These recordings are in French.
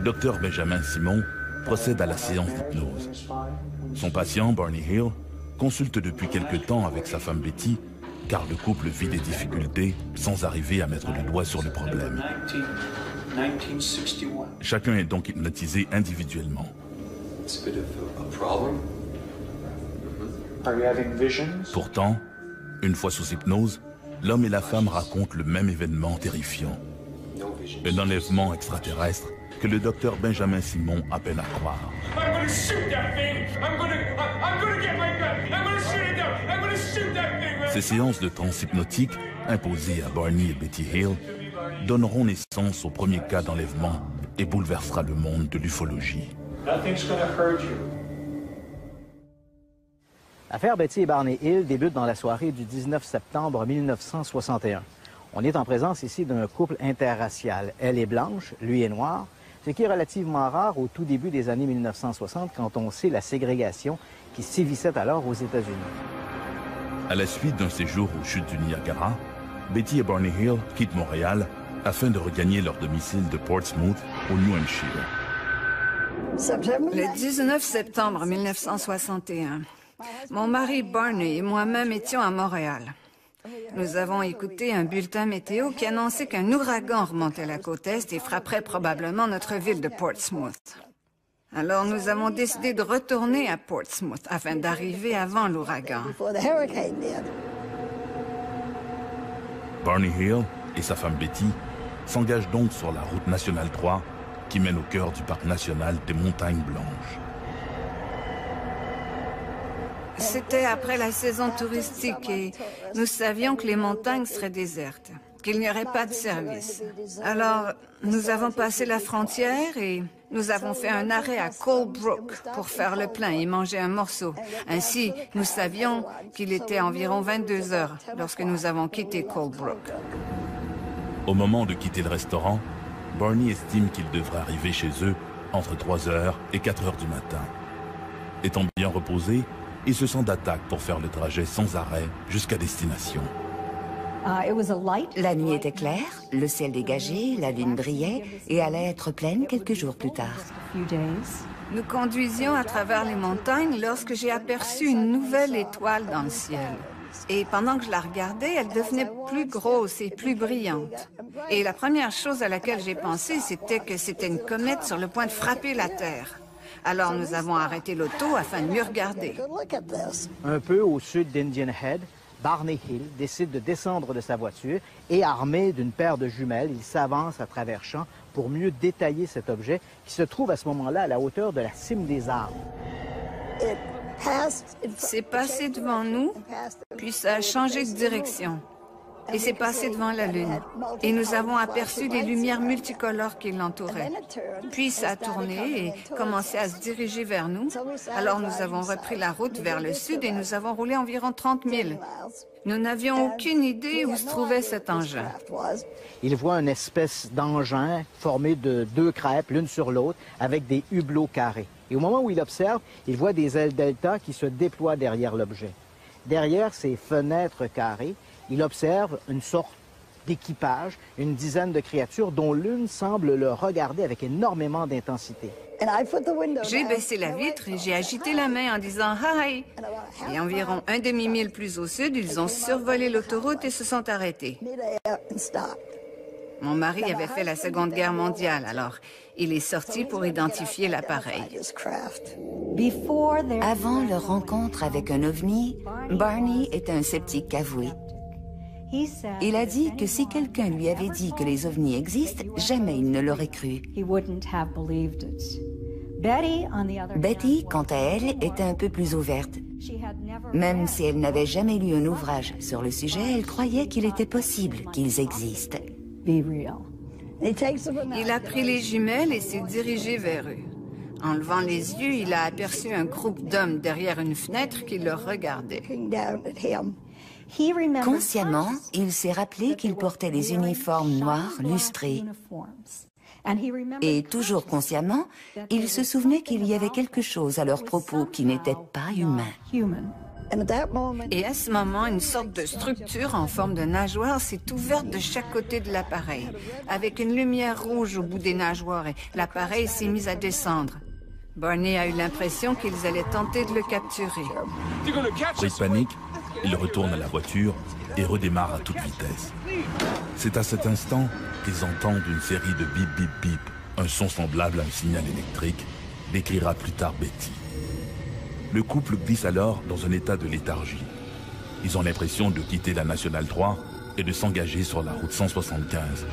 docteur Benjamin Simon procède à la séance d'hypnose. Son patient, Barney Hill, consulte depuis quelque temps avec sa femme Betty, car le couple vit des difficultés sans arriver à mettre le doigt sur le problème. Chacun est donc hypnotisé individuellement. Pourtant, une fois sous hypnose, l'homme et la femme racontent le même événement terrifiant. Un enlèvement extraterrestre que le docteur Benjamin Simon a peine à croire. Ces séances de transe hypnotique, imposées à Barney et Betty Hill, donneront naissance au premier cas d'enlèvement et bouleversera le monde de l'ufologie. L'affaire Betty et Barney Hill débute dans la soirée du 19 septembre 1961. On est en présence ici d'un couple interracial. Elle est blanche, lui est noir, ce qui est relativement rare au tout début des années 1960 quand on sait la ségrégation qui sévissait alors aux États-Unis. À la suite d'un séjour aux chutes du Niagara, Betty et Barney Hill quittent Montréal afin de regagner leur domicile de Portsmouth au New Hampshire. Le 19 septembre 1961, mon mari Barney et moi-même étions à Montréal. Nous avons écouté un bulletin météo qui annonçait qu'un ouragan remontait la côte Est et frapperait probablement notre ville de Portsmouth. Alors nous avons décidé de retourner à Portsmouth afin d'arriver avant l'ouragan. Barney Hill et sa femme Betty s'engagent donc sur la route nationale 3 qui mène au cœur du parc national des Montagnes Blanches. C'était après la saison touristique et nous savions que les montagnes seraient désertes, qu'il n'y aurait pas de service. Alors, nous avons passé la frontière et nous avons fait un arrêt à Colebrook pour faire le plein et manger un morceau. Ainsi, nous savions qu'il était environ 22 heures lorsque nous avons quitté Colebrook. Au moment de quitter le restaurant, Barney estime qu'il devrait arriver chez eux entre 3 heures et 4 heures du matin. Étant bien reposé, il se sent d'attaque pour faire le trajet sans arrêt jusqu'à destination. La nuit était claire, le ciel dégagé, la lune brillait et allait être pleine quelques jours plus tard. Nous conduisions à travers les montagnes lorsque j'ai aperçu une nouvelle étoile dans le ciel. Et pendant que je la regardais, elle devenait plus grosse et plus brillante. Et la première chose à laquelle j'ai pensé, c'était que c'était une comète sur le point de frapper la Terre. Alors nous avons arrêté l'auto afin de mieux regarder. Un peu au sud d'Indian Head, Barney Hill décide de descendre de sa voiture et, armé d'une paire de jumelles, il s'avance à travers champs pour mieux détailler cet objet qui se trouve à ce moment-là à la hauteur de la cime des arbres. C'est passé devant nous, puis ça a changé de direction. Et c'est passé devant la Lune. Et nous avons aperçu des lumières multicolores qui l'entouraient. Puis ça a tourné et commencé à se diriger vers nous. Alors nous avons repris la route vers le sud et nous avons roulé environ 30 000. Nous n'avions aucune idée où se trouvait cet engin. Il voit une espèce d'engin formé de 2 crêpes, l'une sur l'autre, avec des hublots carrés. Et au moment où il observe, il voit des ailes delta qui se déploient derrière l'objet. Derrière ces fenêtres carrées, il observe une sorte d'équipage, une dizaine de créatures dont l'une semble le regarder avec énormément d'intensité. J'ai baissé la vitre et j'ai agité la main en disant « Hi ». Et environ un demi-mille plus au sud, ils ont survolé l'autoroute et se sont arrêtés. Mon mari avait fait la Seconde Guerre mondiale, alors il est sorti pour identifier l'appareil. Avant leur rencontre avec un ovni, Barney était un sceptique avoué. Il a dit que si quelqu'un lui avait dit que les ovnis existent, jamais il ne l'aurait cru. Betty, quant à elle, était un peu plus ouverte. Même si elle n'avait jamais lu un ouvrage sur le sujet, elle croyait qu'il était possible qu'ils existent. Il a pris les jumelles et s'est dirigé vers eux. En levant les yeux, il a aperçu un groupe d'hommes derrière une fenêtre qui le regardait. Consciemment, il s'est rappelé qu'il portait des uniformes noirs lustrés. Et toujours consciemment, il se souvenait qu'il y avait quelque chose à leur propos qui n'était pas humain. Et à ce moment, une sorte de structure en forme de nageoire s'est ouverte de chaque côté de l'appareil, avec une lumière rouge au bout des nageoires, et l'appareil s'est mis à descendre. Barney a eu l'impression qu'ils allaient tenter de le capturer. Pris de panique, il retourne à la voiture et redémarre à toute vitesse. C'est à cet instant qu'ils entendent une série de bip bip bip, un son semblable à un signal électrique, décrira plus tard Betty. Le couple glisse alors dans un état de léthargie. Ils ont l'impression de quitter la Nationale 3 et de s'engager sur la route 175,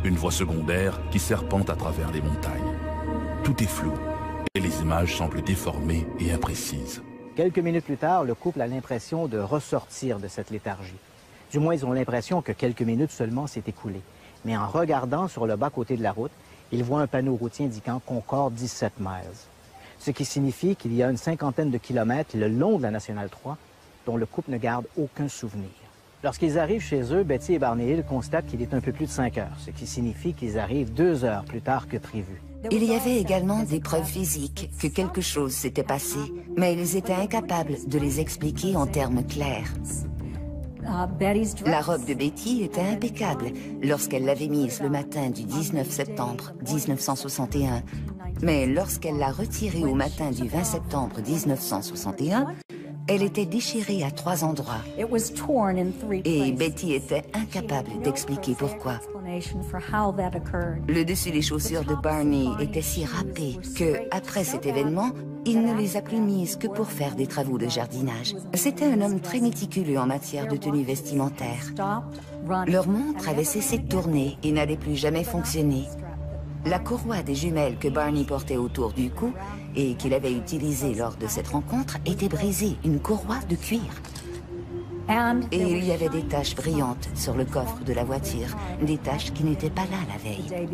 une voie secondaire qui serpente à travers les montagnes. Tout est flou et les images semblent déformées et imprécises. Quelques minutes plus tard, le couple a l'impression de ressortir de cette léthargie. Du moins, ils ont l'impression que quelques minutes seulement s'est écoulé. Mais en regardant sur le bas-côté de la route, ils voient un panneau routier indiquant Concorde 17 miles. Ce qui signifie qu'il y a une cinquantaine de kilomètres le long de la Nationale 3 dont le couple ne garde aucun souvenir. Lorsqu'ils arrivent chez eux, Betty et Barney Hill constatent qu'il est un peu plus de 5 heures, ce qui signifie qu'ils arrivent 2 heures plus tard que prévu. Il y avait également des preuves physiques que quelque chose s'était passé, mais ils étaient incapables de les expliquer en termes clairs. La robe de Betty était impeccable lorsqu'elle l'avait mise le matin du 19 septembre 1961, mais lorsqu'elle l'a retirée au matin du 20 septembre 1961, elle était déchirée à 3 endroits. Et Betty était incapable d'expliquer pourquoi. Le dessus des chaussures de Barney était si râpé que, après cet événement, il ne les a plus mises que pour faire des travaux de jardinage. C'était un homme très méticuleux en matière de tenue vestimentaire. Leur montre avait cessé de tourner et n'allait plus jamais fonctionner. La courroie des jumelles que Barney portait autour du cou et qu'il avait utilisée lors de cette rencontre était brisée, une courroie de cuir. Et il y avait des taches brillantes sur le coffre de la voiture, des taches qui n'étaient pas là la veille.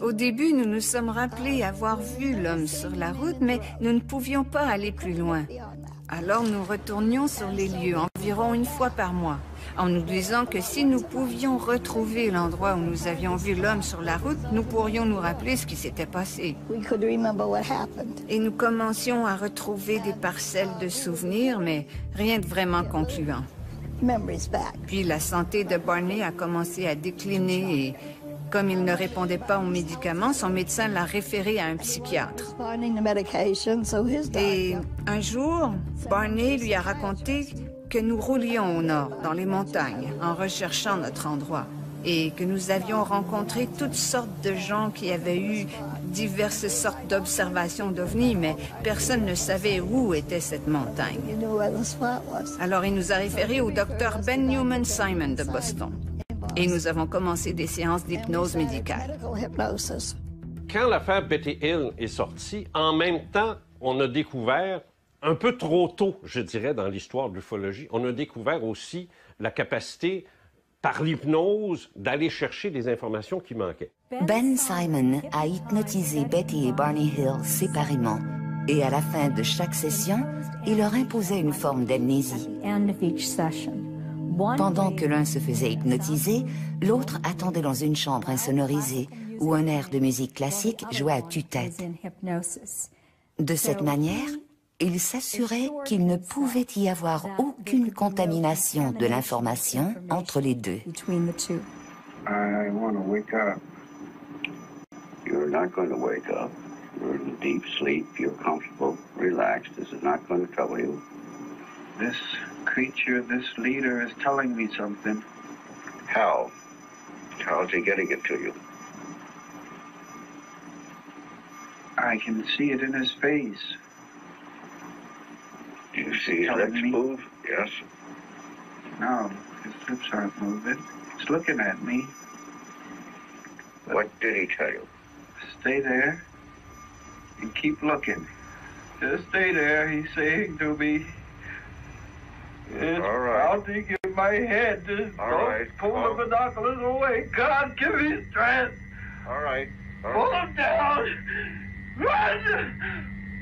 Au début, nous nous sommes rappelés avoir vu l'homme sur la route, mais nous ne pouvions pas aller plus loin. Alors nous retournions sur les lieux environ une fois par mois, en nous disant que si nous pouvions retrouver l'endroit où nous avions vu l'homme sur la route, nous pourrions nous rappeler ce qui s'était passé. Et nous commencions à retrouver des parcelles de souvenirs, mais rien de vraiment concluant. Puis la santé de Barney a commencé à décliner et, comme il ne répondait pas aux médicaments, son médecin l'a référé à un psychiatre. Et un jour, Barney lui a raconté que nous roulions au nord, dans les montagnes, en recherchant notre endroit, et que nous avions rencontré toutes sortes de gens qui avaient eu diverses sortes d'observations d'ovnis, mais personne ne savait où était cette montagne. Alors il nous a référé au docteur Ben Newman Simon de Boston. Et nous avons commencé des séances d'hypnose médicale. Quand l'affaire Betty Hill est sortie, en même temps, on a découvert, un peu trop tôt, je dirais, dans l'histoire de l'ufologie, on a découvert aussi la capacité, par l'hypnose, d'aller chercher des informations qui manquaient. Ben Simon a hypnotisé Betty et Barney Hill séparément. Et à la fin de chaque session, il leur imposait une forme d'amnésie. Pendant que l'un se faisait hypnotiser, l'autre attendait dans une chambre insonorisée où un air de musique classique jouait à tue-tête. De cette manière, il s'assurait qu'il ne pouvait y avoir aucune contamination de l'information entre les deux. I want to wake up. You're not going to wake up. You're in deep sleep. You're comfortable, relaxed. This is not going to trouble you. This creature, this leader is telling me something. How? How's he getting it to you? I can see it in his face. Do you see his lips move? Yes. No, his lips aren't moving. He's looking at me. What did he tell you? Stay there and keep looking. Just stay there, he's saying to me. It's all right. Pounding in my head. Just all right. Pull the binoculars away. God, give me strength. All right. Pull them down. Run!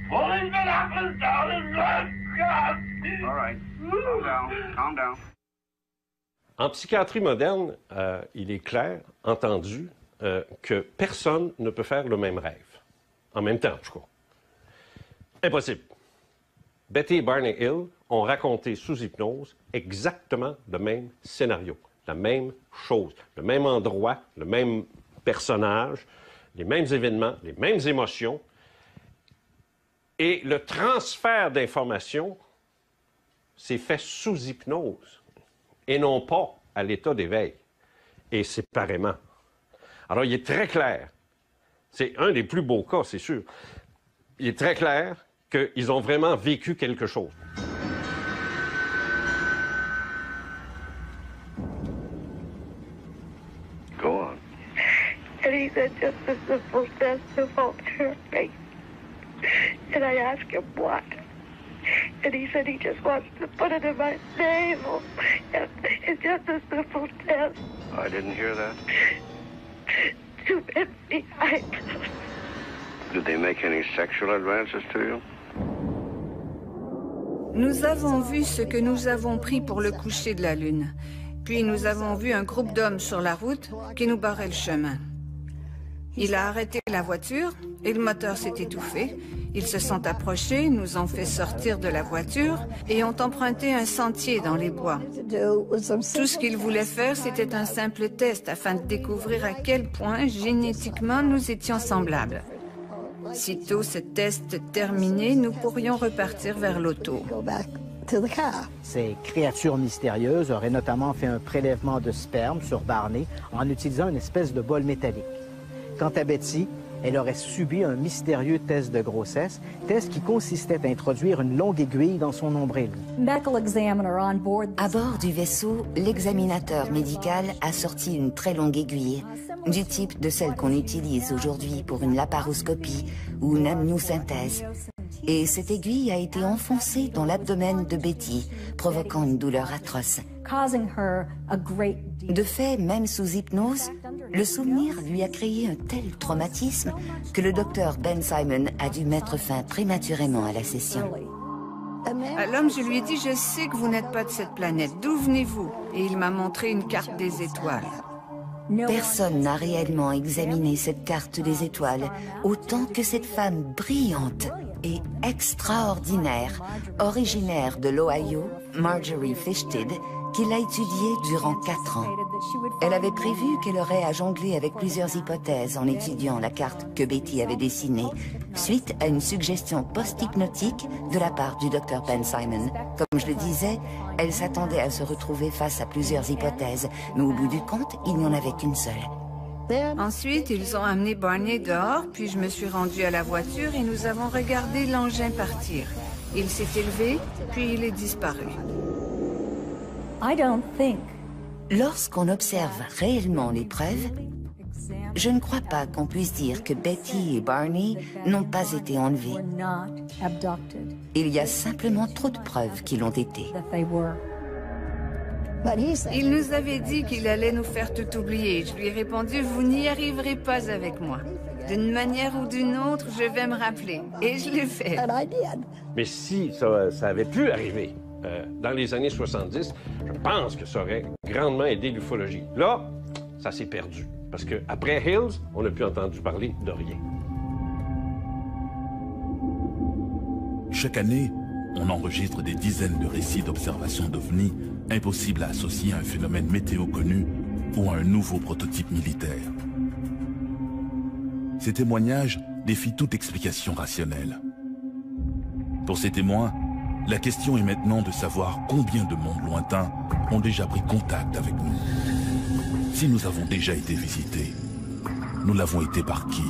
Pull these binoculars down and run. God. All right. Calm down. Calm down. En psychiatrie moderne, il est clair, entendu, que personne ne peut faire le même rêve. En même temps, en tout cas. Impossible. Betty et Barney Hill ont raconté sous hypnose exactement le même scénario, la même chose, le même endroit, le même personnage, les mêmes événements, les mêmes émotions. Et le transfert d'informations s'est fait sous hypnose et non pas à l'état d'éveil, et séparément. Alors, il est très clair, c'est un des plus beaux cas, c'est sûr, il est très clair qu'ils ont vraiment vécu quelque chose. Go on. And he said just a simple test of alterity. And I asked him what. And he said he just wants to put it in my navel. And it's just a simple test. I didn't hear that. To FBI. Did they make any sexual advances to you? Nous avons vu ce que nous avons pris pour le coucher de la Lune. Puis nous avons vu un groupe d'hommes sur la route qui nous barrait le chemin. Il a arrêté la voiture et le moteur s'est étouffé. Ils se sont approchés, nous ont fait sortir de la voiture et ont emprunté un sentier dans les bois. Tout ce qu'ils voulaient faire, c'était un simple test afin de découvrir à quel point génétiquement nous étions semblables. Sitôt ce test terminé, nous pourrions repartir vers l'auto. Ces créatures mystérieuses auraient notamment fait un prélèvement de sperme sur Barney en utilisant une espèce de bol métallique. Quant à Betty, elle aurait subi un mystérieux test de grossesse, test qui consistait à introduire une longue aiguille dans son nombril. À bord du vaisseau, l'examinateur médical a sorti une très longue aiguille, du type de celle qu'on utilise aujourd'hui pour une laparoscopie ou une amniosynthèse. Et cette aiguille a été enfoncée dans l'abdomen de Betty, provoquant une douleur atroce. De fait, même sous hypnose, le souvenir lui a créé un tel traumatisme que le docteur Ben Simon a dû mettre fin prématurément à la session. À l'homme, je lui ai dit, je sais que vous n'êtes pas de cette planète. D'où venez-vous? Et il m'a montré une carte des étoiles. Personne n'a réellement examiné cette carte des étoiles autant que cette femme brillante et extraordinaire, originaire de l'Ohio, Marjorie Fishted, qui l'a étudiée durant 4 ans. Elle avait prévu qu'elle aurait à jongler avec plusieurs hypothèses en étudiant la carte que Betty avait dessinée, suite à une suggestion post-hypnotique de la part du Dr Ben Simon. Comme je le disais, elle s'attendait à se retrouver face à plusieurs hypothèses, mais au bout du compte, il n'y en avait qu'une seule. Ensuite, ils ont amené Barney dehors, puis je me suis rendue à la voiture et nous avons regardé l'engin partir. Il s'est élevé, puis il est disparu. Lorsqu'on observe réellement les preuves, je ne crois pas qu'on puisse dire que Betty et Barney n'ont pas été enlevés. Il y a simplement trop de preuves qu'ils l'ont été. Il nous avait dit qu'il allait nous faire tout oublier. Je lui ai répondu, vous n'y arriverez pas avec moi. D'une manière ou d'une autre, je vais me rappeler. Et je l'ai fait. Mais si ça avait pu arriver dans les années 70, je pense que ça aurait grandement aidé l'ufologie. Là, ça s'est perdu. Parce qu'après Hills, on n'a plus entendu parler de rien. Chaque année, on enregistre des dizaines de récits d'observations d'OVNI impossibles à associer à un phénomène météo connu ou à un nouveau prototype militaire. Ces témoignages défient toute explication rationnelle. Pour ces témoins, la question est maintenant de savoir combien de mondes lointains ont déjà pris contact avec nous. Si nous avons déjà été visités, nous l'avons été par qui ?